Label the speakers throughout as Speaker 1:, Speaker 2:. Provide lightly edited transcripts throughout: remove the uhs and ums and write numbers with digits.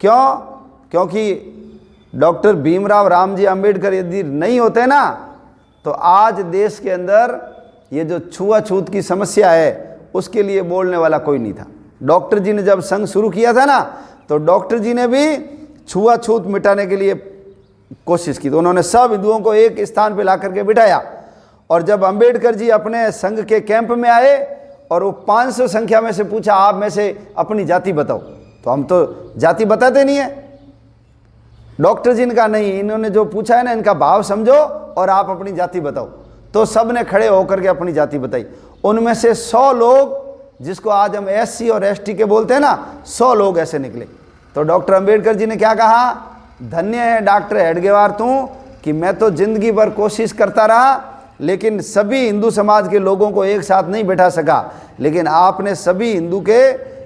Speaker 1: क्यों? क्योंकि डॉक्टर भीमराव रामजी अंबेडकर यदि नहीं होते ना तो आज देश के अंदर ये जो छुआछूत की समस्या है उसके लिए बोलने वाला कोई नहीं था। डॉक्टर जी ने जब संघ शुरू किया था ना तो डॉक्टर जी ने भी छुआछूत मिटाने के लिए कोशिश की, तो उन्होंने सब हिंदुओं को एक स्थान पे ला करके बिठाया। और जब अंबेडकर जी अपने संघ के कैंप में आए और वो 500 संख्या में से पूछा आप में से अपनी जाति बताओ, तो हम तो जाति बताते नहीं है। डॉक्टर जी ने कहा नहीं, इन्होंने जो पूछा है ना इनका भाव समझो और आप अपनी जाति बताओ। तो सब ने खड़े होकर के अपनी जाति बताई। उनमें से 100 लोग, जिसको आज हम SC और ST के बोलते हैं ना, 100 लोग ऐसे निकले। तो डॉक्टर अंबेडकर जी ने क्या कहा, धन्य है डॉक्टर हेडगेवार तू कि मैं तो जिंदगी भर कोशिश करता रहा लेकिन सभी हिंदू समाज के लोगों को एक साथ नहीं बैठा सका, लेकिन आपने सभी हिंदू के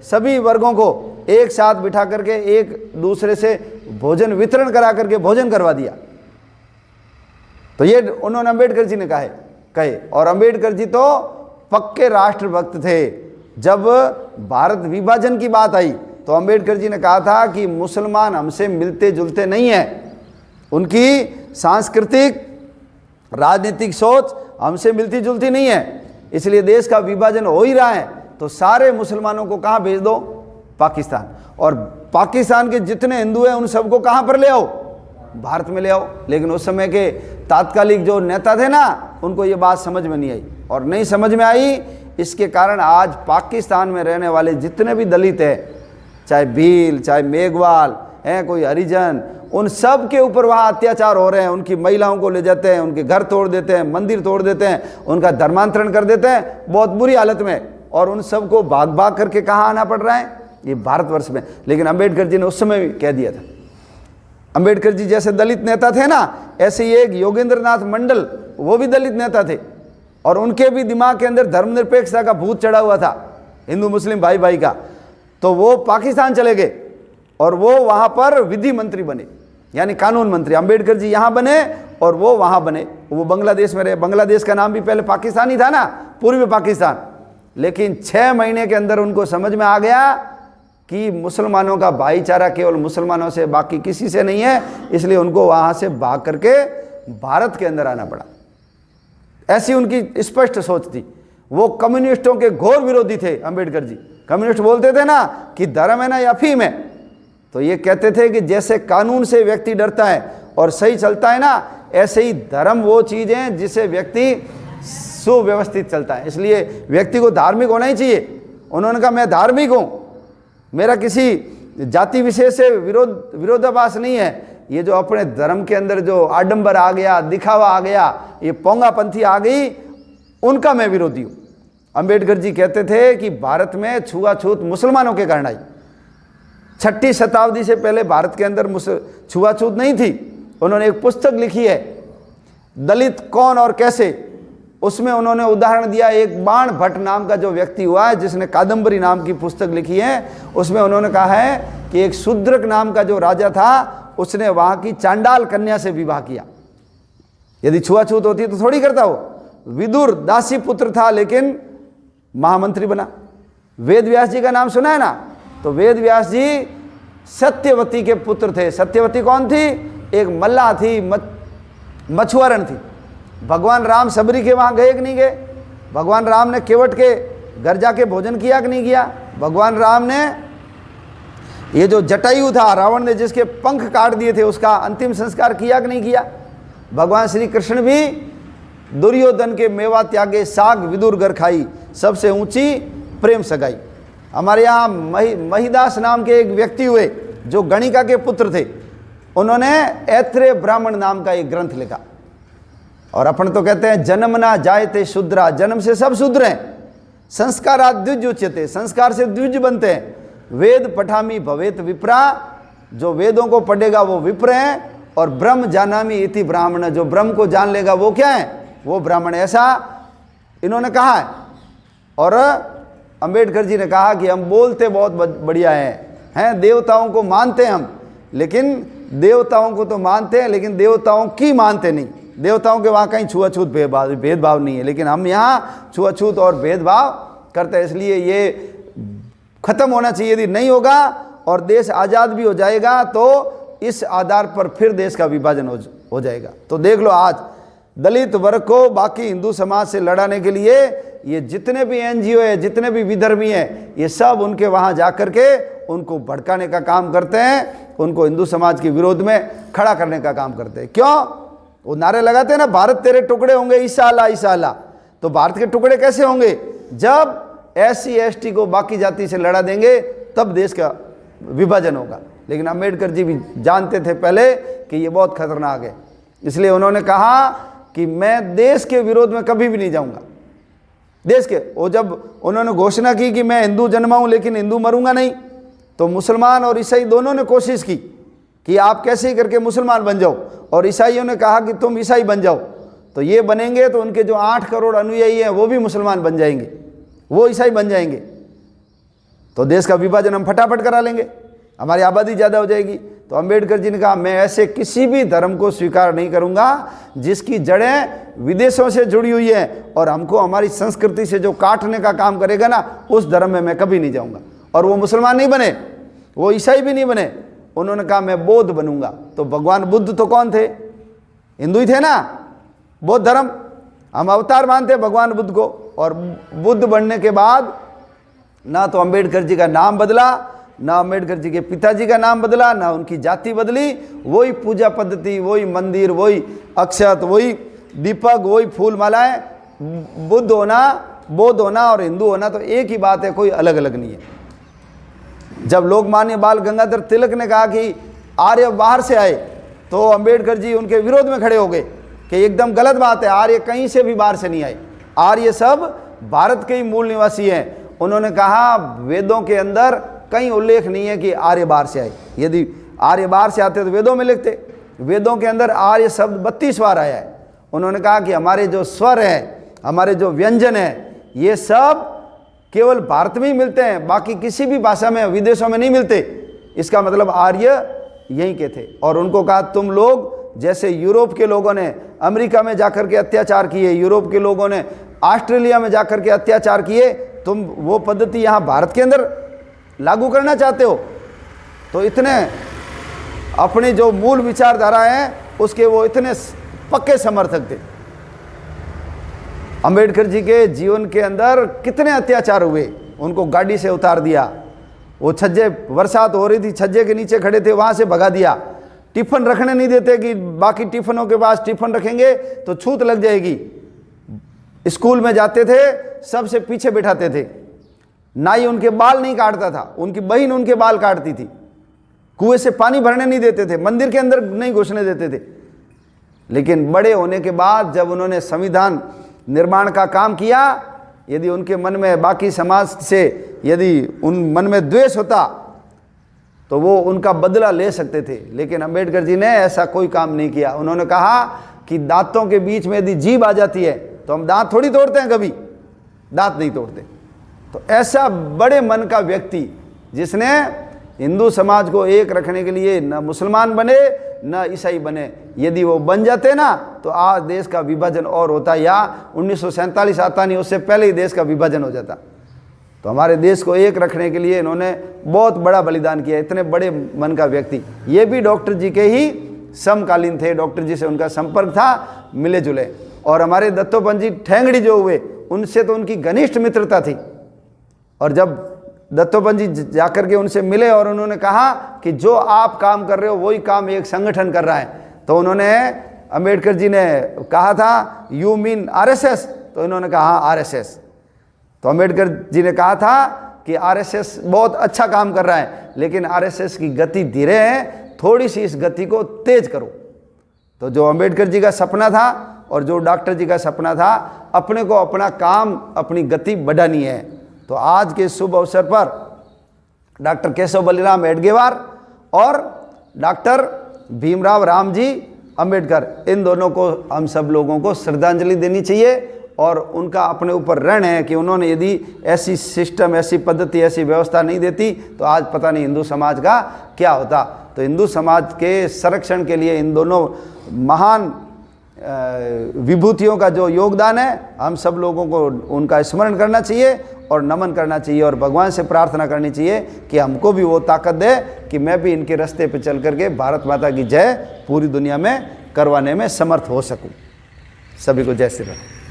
Speaker 1: सभी वर्गों को एक साथ बिठा करके एक दूसरे से भोजन वितरण करा करके भोजन करवा दिया। तो ये उन्होंने अंबेडकर जी ने कहे। और अंबेडकर जी तो पक्के राष्ट्रभक्त थे। जब भारत विभाजन की बात आई तो अंबेडकर जी ने कहा था कि मुसलमान हमसे मिलते जुलते नहीं हैं, उनकी सांस्कृतिक राजनीतिक सोच हमसे मिलती जुलती नहीं है, इसलिए देश का विभाजन हो ही रहा है तो सारे मुसलमानों को कहाँ भेज दो, पाकिस्तान। और पाकिस्तान के जितने हिंदू हैं उन सबको कहाँ पर ले आओ, भारत में ले आओ। लेकिन उस समय के तात्कालिक जो नेता थे ना उनको ये बात समझ में नहीं आई, और नहीं समझ में आई इसके कारण आज पाकिस्तान में रहने वाले जितने भी दलित हैं, चाहे भील चाहे मेघवाल हैं, कोई हरिजन, उन सब के ऊपर वहाँ अत्याचार हो रहे हैं। उनकी महिलाओं को ले जाते हैं, उनके घर तोड़ देते हैं, मंदिर तोड़ देते हैं, उनका धर्मांतरण कर देते हैं बहुत बुरी हालत में, और उन सबको भाग भाग करके कहाँ आना पड़ रहा है, ये भारतवर्ष में। लेकिन अंबेडकर जी ने उस समय भी कह दिया था। अंबेडकर जी जैसे दलित नेता थे ना, ऐसे ही एक योगेंद्र नाथ मंडल, वो भी दलित नेता थे, और उनके भी दिमाग के अंदर धर्मनिरपेक्षता का भूत चढ़ा हुआ था, हिंदू मुस्लिम भाई भाई का। तो वो पाकिस्तान चले गए और वो वहाँ पर विधि मंत्री बने, यानी कानून मंत्री। अंबेडकर जी यहाँ बने और वो वहाँ बने, वो बांग्लादेश में रहे। बांग्लादेश का नाम भी पहले पाकिस्तान ही था ना, पूर्वी पाकिस्तान। लेकिन 6 महीने के अंदर उनको समझ में आ गया कि मुसलमानों का भाईचारा केवल मुसलमानों से, बाकी किसी से नहीं है, इसलिए उनको वहाँ से भाग करके भारत के अंदर आना पड़ा। ऐसी उनकी स्पष्ट सोच थी। वो कम्युनिस्टों के घोर विरोधी थे अंबेडकर जी। कम्युनिस्ट बोलते थे ना कि धर्म है ना या अफीम है, तो ये कहते थे कि जैसे कानून से व्यक्ति डरता है और सही चलता है ना, ऐसे ही धर्म वो चीज़ है जिसे व्यक्ति सुव्यवस्थित चलता है, इसलिए व्यक्ति को धार्मिक होना ही चाहिए। उन्होंने कहा मैं धार्मिक हूँ, मेरा किसी जाति विशेष से विरोधाभास नहीं है। ये जो अपने धर्म के अंदर जो आडंबर आ गया, दिखावा आ गया, ये पोंगापंथी आ गई, उनका मैं विरोधी हूँ। अंबेडकर जी कहते थे कि भारत में छुआछूत मुसलमानों के कारण आई। 6वीं शताब्दी से पहले भारत के अंदर छुआछूत नहीं थी। उन्होंने एक पुस्तक लिखी है, दलित कौन और कैसे। उसमें उन्होंने उदाहरण दिया, एक बाण भट्ट नाम का जो व्यक्ति हुआ है जिसने कादम्बरी नाम की पुस्तक लिखी है, उसमें उन्होंने कहा है कि एक शूद्रक नाम का जो राजा था उसने वहाँ की चांडाल कन्या से विवाह किया। यदि छुआछूत होती तो थोड़ी करता वो। विदुर दासी पुत्र था लेकिन महामंत्री बना। वेद व्यास जी का नाम सुना है ना, तो वेद व्यास जी सत्यवती के पुत्र थे। सत्यवती कौन थी? एक मल्लाह थी, मछुआरन थी। भगवान राम सबरी के वहाँ गए कि नहीं गए? भगवान राम ने केवट के घर जाके भोजन किया कि नहीं किया? भगवान राम ने ये जो जटायु था, रावण ने जिसके पंख काट दिए थे, उसका अंतिम संस्कार किया कि नहीं किया? भगवान श्री कृष्ण भी दुर्योधन के मेवा त्यागे साग विदुर घर खाई, सबसे ऊंची प्रेम सगाई। हमारे यहाँ महिदास नाम के एक व्यक्ति हुए जो गणिका के पुत्र थे, उन्होंने ऐत्रेय ब्राह्मण नाम का एक ग्रंथ लिखा। और अपन तो कहते हैं जन्म ना जायते शूद्रा, जन्म से सब शूद्र हैं। संस्कारात् द्विज उच्यते, संस्कार से द्विज बनते हैं। वेद पठामी भवेत विप्रा, जो वेदों को पढ़ेगा वो विप्र है। और ब्रह्म जानामि इति ब्राह्मण, जो ब्रह्म को जान लेगा वो क्या है? वो ब्राह्मण। ऐसा इन्होंने कहा है। और अंबेडकर जी ने कहा कि हम बोलते बहुत बढ़िया हैं, देवताओं को मानते हैं हम, लेकिन देवताओं को तो मानते हैं लेकिन देवताओं की मानते नहीं। देवताओं के वहाँ कहीं छुआछूत भेदभाव नहीं है, लेकिन हम यहाँ छुआछूत और भेदभाव करते हैं। इसलिए ये खत्म होना चाहिए। यदि नहीं होगा और देश आज़ाद भी हो जाएगा तो इस आधार पर फिर देश का विभाजन हो जाएगा। तो देख लो, आज दलित वर्ग को बाकी हिंदू समाज से लड़ाने के लिए ये जितने भी एनजीओ है, जितने भी विधर्मी हैं, ये सब उनके वहाँ जा कर के उनको भड़काने का काम करते हैं, उनको हिंदू समाज के विरोध में खड़ा करने का काम करते हैं। क्यों? वो नारे लगाते हैं ना, भारत तेरे टुकड़े होंगे ईसा अल्लाह ईसा अल्लाह। तो भारत के टुकड़े कैसे होंगे? जब SC ST को बाकी जाति से लड़ा देंगे तब देश का विभाजन होगा। लेकिन अम्बेडकर जी भी जानते थे पहले कि ये बहुत खतरनाक है, इसलिए उन्होंने कहा कि मैं देश के विरोध में कभी भी नहीं जाऊंगा। देश के, वो जब उन्होंने घोषणा की कि मैं हिंदू जन्मा हूं लेकिन हिंदू मरूंगा नहीं, तो मुसलमान और ईसाई दोनों ने कोशिश की कि आप कैसे ही करके मुसलमान बन जाओ, और ईसाइयों ने कहा कि तुम ईसाई बन जाओ। तो ये बनेंगे तो उनके जो 8 करोड़ अनुयायी हैं वो भी मुसलमान बन जाएंगे, वो ईसाई बन जाएंगे, तो देश का विभाजन हम फटाफट करा लेंगे, हमारी आबादी ज़्यादा हो जाएगी। तो अम्बेडकर जी ने कहा मैं ऐसे किसी भी धर्म को स्वीकार नहीं करूंगा जिसकी जड़ें विदेशों से जुड़ी हुई हैं और हमको हमारी संस्कृति से जो काटने का काम करेगा ना, उस धर्म में मैं कभी नहीं जाऊंगा। और वो मुसलमान नहीं बने, वो ईसाई भी नहीं बने, उन्होंने कहा मैं बौद्ध बनूंगा। तो भगवान बुद्ध तो कौन थे? हिंदू ही थे ना, बौद्ध धर्म। हम अवतार मानते भगवान बुद्ध को। और बुद्ध बनने के बाद ना तो अम्बेडकर जी का नाम बदला, ना अम्बेडकर जी के पिताजी का नाम बदला, ना उनकी जाति बदली, वही पूजा पद्धति, वही मंदिर, वही अक्षत, वही दीपक, वही फूल मालाएं। बुद्ध होना, बौद्ध होना और हिंदू होना तो एक ही बात है, कोई अलग अलग नहीं है। जब लोकमान्य बाल गंगाधर तिलक ने कहा कि आर्य बाहर से आए, तो अम्बेडकर जी उनके विरोध में खड़े हो गए कि एकदम गलत बात है, आर्य कहीं से भी बाहर से नहीं आए, आर्य सब भारत के ही मूल निवासी हैं। उन्होंने कहा वेदों के अंदर कहीं उल्लेख नहीं है कि आर्य बाहर से आए। यदि आर्य बाहर से आते तो वेदों में लिखते। वेदों के अंदर आर्य शब्द 32 बार आया है। उन्होंने कहा कि हमारे जो स्वर हैं, हमारे जो व्यंजन हैं, ये सब केवल भारत में ही मिलते हैं, बाकी किसी भी भाषा में, विदेशों में नहीं मिलते। इसका मतलब आर्य यहीं के थे। और उनको कहा तुम लोग जैसे यूरोप के लोगों ने अमेरिका में जाकर के अत्याचार किए, यूरोप के लोगों ने ऑस्ट्रेलिया में जाकर के अत्याचार किए, तुम वो पद्धति यहाँ भारत के अंदर लागू करना चाहते हो। तो इतने अपनी जो मूल विचारधारा है उसके वो इतने पक्के समर्थक थे। अंबेडकर जी के जीवन के अंदर कितने अत्याचार हुए, उनको गाड़ी से उतार दिया, वो छज्जे, बरसात हो रही थी, छज्जे के नीचे खड़े थे, वहाँ से भगा दिया, टिफ़िन रखने नहीं देते कि बाकी टिफ़िनों के पास टिफ़िन रखेंगे तो छूत लग जाएगी। स्कूल में जाते थे सबसे पीछे बिठाते थे, नाई उनके बाल नहीं काटता था, उनकी बहन उनके बाल काटती थी, कुएं से पानी भरने नहीं देते थे, मंदिर के अंदर नहीं घुसने देते थे। लेकिन बड़े होने के बाद जब उन्होंने संविधान निर्माण का काम किया, यदि उनके मन में बाकी समाज से यदि उन मन में द्वेष होता तो वो उनका बदला ले सकते थे। लेकिन अंबेडकर जी ने ऐसा कोई काम नहीं किया। उन्होंने कहा कि दांतों के बीच में यदि जीभ आ जाती है तो हम दांत थोड़ी तोड़ते हैं, कभी दांत नहीं तोड़ते। तो ऐसा बड़े मन का व्यक्ति जिसने हिंदू समाज को एक रखने के लिए न मुसलमान बने न ईसाई बने, यदि वो बन जाते ना तो आज देश का विभाजन और होता, या 1947 आता नहीं उससे पहले ही देश का विभाजन हो जाता। तो हमारे देश को एक रखने के लिए इन्होंने बहुत बड़ा बलिदान किया। इतने बड़े मन का व्यक्ति, ये भी डॉक्टर जी के ही समकालीन थे, डॉक्टर जी से उनका संपर्क था, मिले जुले। और हमारे दत्तोपंत जी ठेंगड़ी जो हुए, उनसे तो उनकी घनिष्ठ मित्रता थी। और जब दत्तोपंत जी जाकर के उनसे मिले और उन्होंने कहा कि जो आप काम कर रहे हो वही काम एक संगठन कर रहा है, तो उन्होंने, अंबेडकर जी ने कहा था यू मीन RSS, तो इन्होंने कहा हाँ RSS। तो अंबेडकर जी ने कहा था कि RSS बहुत अच्छा काम कर रहा है, लेकिन RSS की गति धीरे है, थोड़ी सी इस गति को तेज करो। तो जो अंबेडकर जी का सपना था और जो डॉक्टर जी का सपना था, अपने को अपना काम, अपनी गति बढ़ानी है। तो आज के शुभ अवसर पर डॉक्टर केशव बलिराम हेडगेवार और डॉक्टर भीमराव रामजी अंबेडकर, इन दोनों को हम सब लोगों को श्रद्धांजलि देनी चाहिए। और उनका अपने ऊपर ऋण है कि उन्होंने यदि ऐसी सिस्टम, ऐसी पद्धति, ऐसी व्यवस्था नहीं देती तो आज पता नहीं हिंदू समाज का क्या होता। तो हिंदू समाज के संरक्षण के लिए इन दोनों महान विभूतियों का जो योगदान है, हम सब लोगों को उनका स्मरण करना चाहिए और नमन करना चाहिए और भगवान से प्रार्थना करनी चाहिए कि हमको भी वो ताकत दे कि मैं भी इनके रास्ते पे चल करके भारत माता की जय पूरी दुनिया में करवाने में समर्थ हो सकूं। सभी को जय श्री राम।